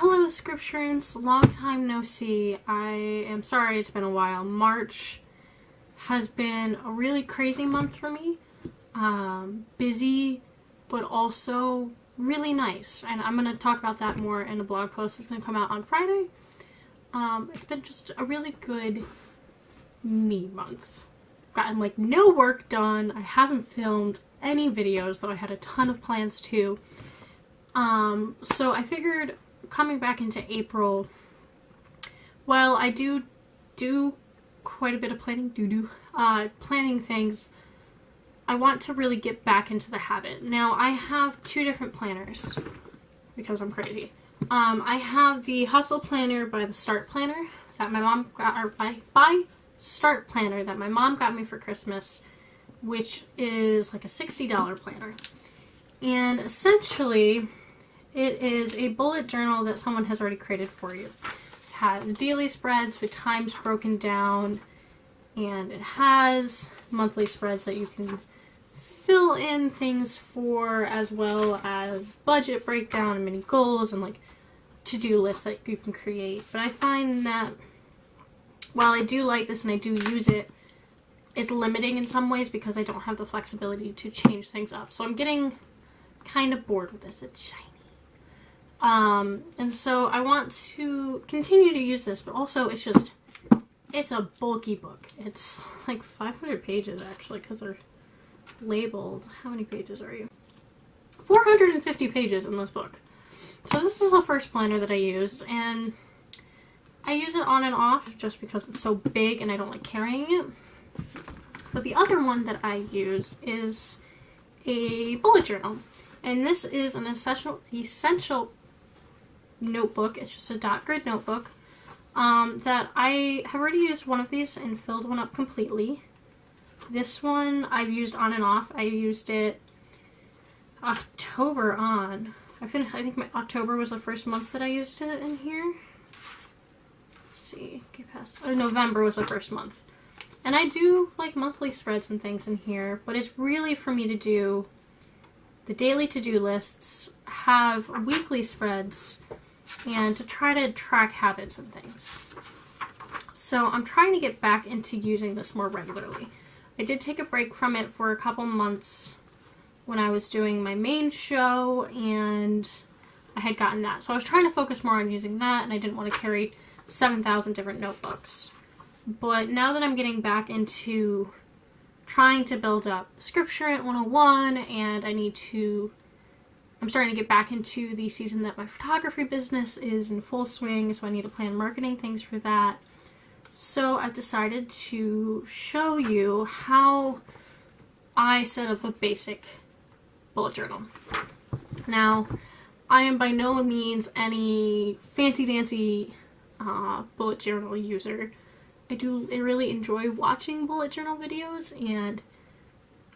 Hello, Scripturients. Long time no see. I am sorry it's been a while. March has been a really crazy month for me. Busy, but also really nice. And I'm going to talk about that more in a blog post that's going to come out on Friday. It's been just a really good me month. I've gotten like no work done. I haven't filmed any videos, though I had a ton of plans to. So I figured coming back into April, while I do quite a bit of planning things, I want to really get back into the habit. Now, I have two different planners because I'm crazy. I have the Hustle Planner by the StartPlanner that my mom got, or by StartPlanner that my mom got me for Christmas, which is like a $60 planner. And essentially, it is a bullet journal that someone has already created for you. It has daily spreads with times broken down, and it has monthly spreads that you can fill in things for, as well as budget breakdown and mini goals and like to-do lists that you can create. But I find that while I do like this and I do use it, it's limiting in some ways because I don't have the flexibility to change things up. So I'm getting kind of bored with this. It's shiny. And so I want to continue to use this, but also it's a bulky book. It's like 500 pages actually, because they're labeled. How many pages are you? 450 pages in this book. So this is the first planner that I use, and I use it on and off just because it's so big and I don't like carrying it. But the other one that I use is a bullet journal, and this is an essential notebook. It's just a dot grid notebook that I have already used one of these and filled one up completely. This one I've used on and off. I used it October on. I think my October was the first month that I used it in here. Let's see, get past. Oh, November was the first month. And I do like monthly spreads and things in here, but it's really for me to do the daily to-do lists, have weekly spreads, and to try to track habits and things. So I'm trying to get back into using this more regularly. I did take a break from it for a couple months when I was doing my main show, and I had gotten that. So I was trying to focus more on using that, and I didn't want to carry 7,000 different notebooks. But now that I'm getting back into trying to build up Scripturient 101, and I'm starting to get back into the season that my photography business is in full swing, so I need to plan marketing things for that. So I've decided to show you how I set up a basic bullet journal. Now, I am by no means any fancy-dancy bullet journal user. I really enjoy watching bullet journal videos, and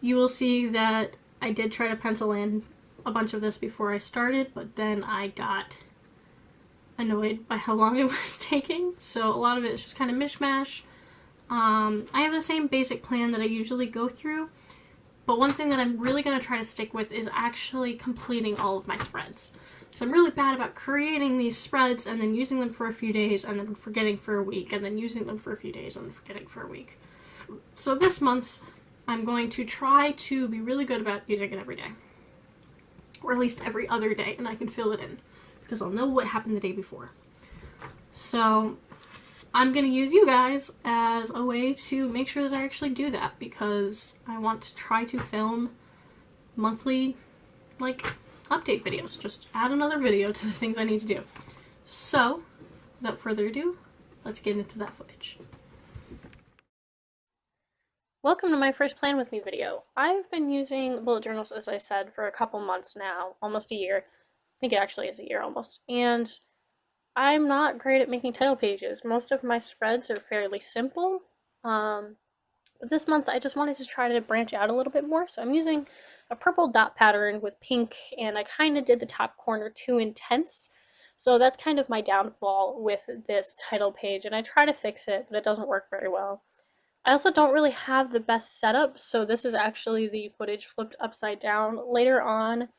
you will see that I did try to pencil in a bunch of this before I started, but then I got annoyed by how long it was taking, so a lot of it is just kind of mishmash. I have the same basic plan that I usually go through, but one thing that I'm really going to try to stick with is actually completing all of my spreads. So I'm really bad about creating these spreads and then using them for a few days and then forgetting for a week and then using them for a few days and then forgetting for a week. So this month I'm going to try to be really good about using it every day. Or at least every other day, and I can fill it in because I'll know what happened the day before. So I'm going to use you guys as a way to make sure that I actually do that, because I want to try to film monthly, like, update videos. Just add another video to the things I need to do. So, without further ado, let's get into that footage. Welcome to my first Plan With Me video. I've been using bullet journals, as I said, for a couple months now, almost a year. I think it actually is a year almost. And I'm not great at making title pages. Most of my spreads are fairly simple. But this month I just wanted to try to branch out a little bit more. So I'm using a purple dot pattern with pink, and I kind of did the top corner too intense. So that's kind of my downfall with this title page, and I try to fix it, but it doesn't work very well. I also don't really have the best setup, so this is actually the footage flipped upside down. Later on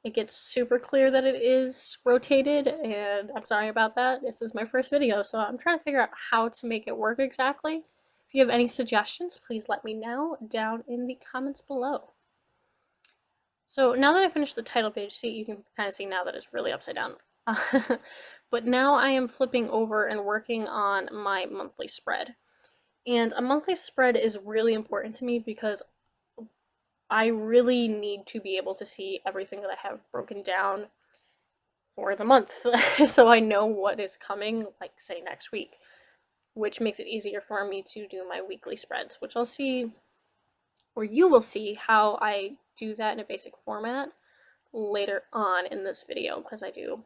it gets super clear that it is rotated, and I'm sorry about that. This is my first video, so I'm trying to figure out how to make it work exactly. If you have any suggestions, please let me know down in the comments below. So now that I finished the title page, see, you can kind of see now that it's really upside down. But now I am flipping over and working on my monthly spread. And a monthly spread is really important to me because I really need to be able to see everything that I have broken down for the month. So I know what is coming, like say next week, which makes it easier for me to do my weekly spreads, which I'll see, or you will see how I do that in a basic format later on in this video, because I do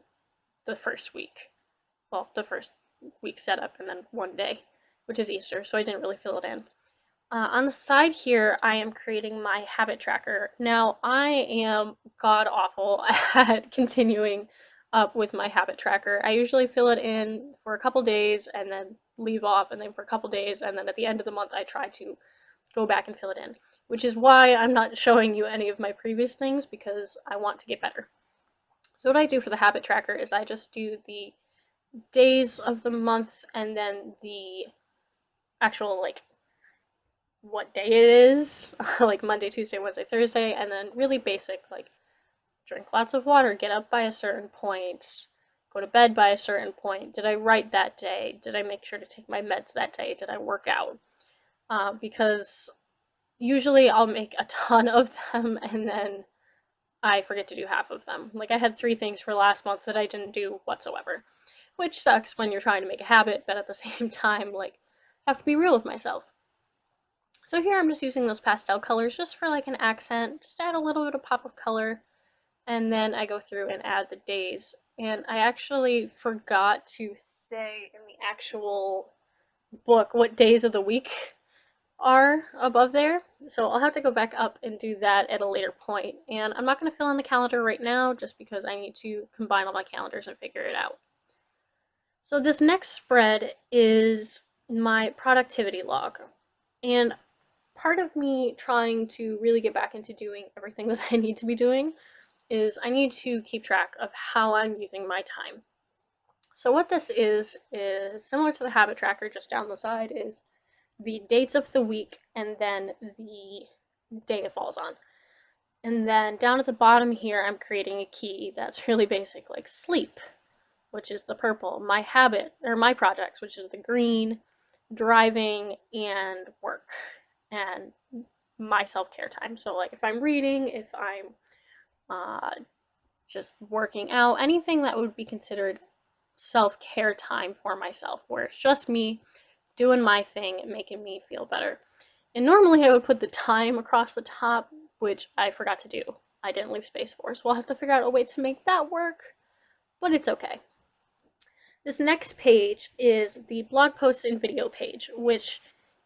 the first week. Well, the first week setup and then one day, which is Easter, so I didn't really fill it in. On the side here, I am creating my habit tracker. Now, I am god-awful at continuing up with my habit tracker. I usually fill it in for a couple days and then leave off, and then for a couple days, and then at the end of the month, I try to go back and fill it in, which is why I'm not showing you any of my previous things, because I want to get better. So what I do for the habit tracker is I just do the days of the month and then the actual, like, what day it is, like Monday, Tuesday, Wednesday, Thursday, and then really basic, like drink lots of water, get up by a certain point, go to bed by a certain point, did I write that day, did I make sure to take my meds that day, did I work out, because usually I'll make a ton of them and then I forget to do half of them. Like I had 3 things for last month that I didn't do whatsoever, which sucks when you're trying to make a habit, but at the same time, like, I have to be real with myself. So here I'm just using those pastel colors just for like an accent, just add a little bit of pop of color, and then I go through and add the days. And I actually forgot to say in the actual book what days of the week are above there, so I'll have to go back up and do that at a later point. And I'm not going to fill in the calendar right now just because I need to combine all my calendars and figure it out. So this next spread is my productivity log. And part of me trying to really get back into doing everything that I need to be doing is I need to keep track of how I'm using my time. So what this is similar to the habit tracker, just down the side is the dates of the week and then the day it falls on. And then down at the bottom here, I'm creating a key that's really basic, like sleep, which is the purple, my habit, or my projects, which is the green, driving, and work, and my self-care time. So like if I'm reading, if I'm just working out, anything that would be considered self-care time for myself, where it's just me doing my thing and making me feel better. And normally I would put the time across the top, which I forgot to do. I didn't leave space for, so we'll have to figure out a way to make that work, but it's okay. This next page is the blog post and video page, which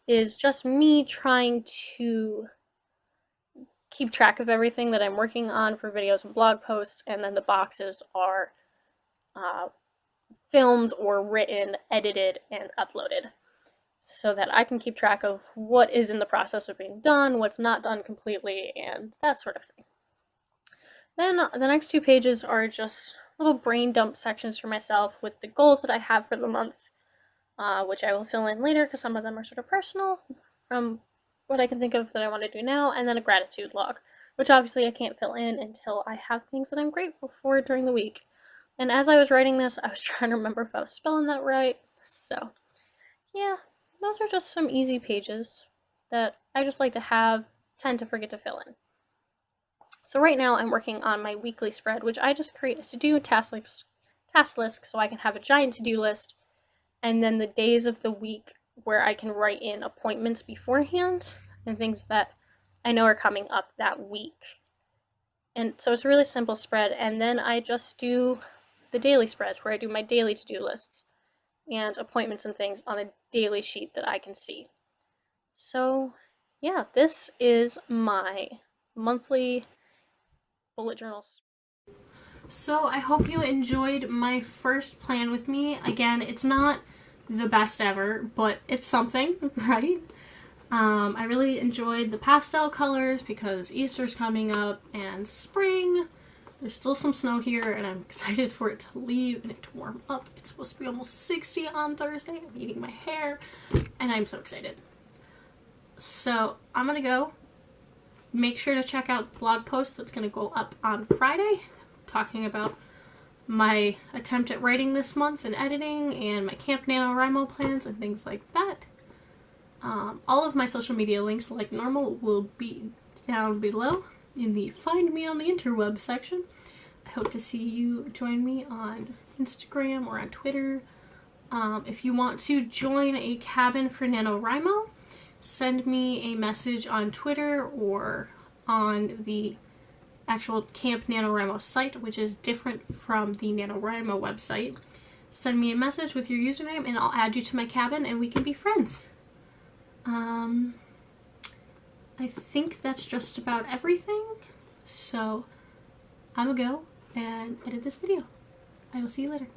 is just me trying to keep track of everything that I'm working on for videos and blog posts, and then the boxes are filmed or written, edited, and uploaded, so that I can keep track of what is in the process of being done, what's not done completely, and that sort of thing. Then the next 2 pages are just little brain dump sections for myself with the goals that I have for the month, which I will fill in later because some of them are sort of personal from what I can think of that I want to do now, and then a gratitude log, which obviously I can't fill in until I have things that I'm grateful for during the week. And as I was writing this, I was trying to remember if I was spelling that right, so yeah, those are just some easy pages that I just like to tend to forget to fill in. So right now I'm working on my weekly spread, which I just create a to-do task list so I can have a giant to-do list, and then the days of the week where I can write in appointments beforehand and things that I know are coming up that week. And so it's a really simple spread, and then I just do the daily spreads where I do my daily to-do lists and appointments and things on a daily sheet that I can see. So yeah, this is my monthly bullet journals. So I hope you enjoyed my first plan with me. Again, it's not the best ever, but it's something, right? I really enjoyed the pastel colors because Easter's coming up and spring, There's still some snow here, and I'm excited for it to leave and it to warm up. It's supposed to be almost 60 on Thursday. I'm eating my hair, and I'm so excited. So I'm gonna go. Make sure to check out the blog post that's gonna go up on Friday, talking about my attempt at writing this month and editing, and my Camp NaNoWriMo plans and things like that. All of my social media links, like normal, will be down below in the Find Me on the Interwebs section. I hope to see you join me on Instagram or on Twitter. If you want to join a cabin for NaNoWriMo, send me a message on Twitter or on the actual Camp NaNoWriMo site, which is different from the NaNoWriMo website. Send me a message with your username and I'll add you to my cabin and we can be friends. I think that's just about everything. So I'm gonna go and edit this video. I will see you later.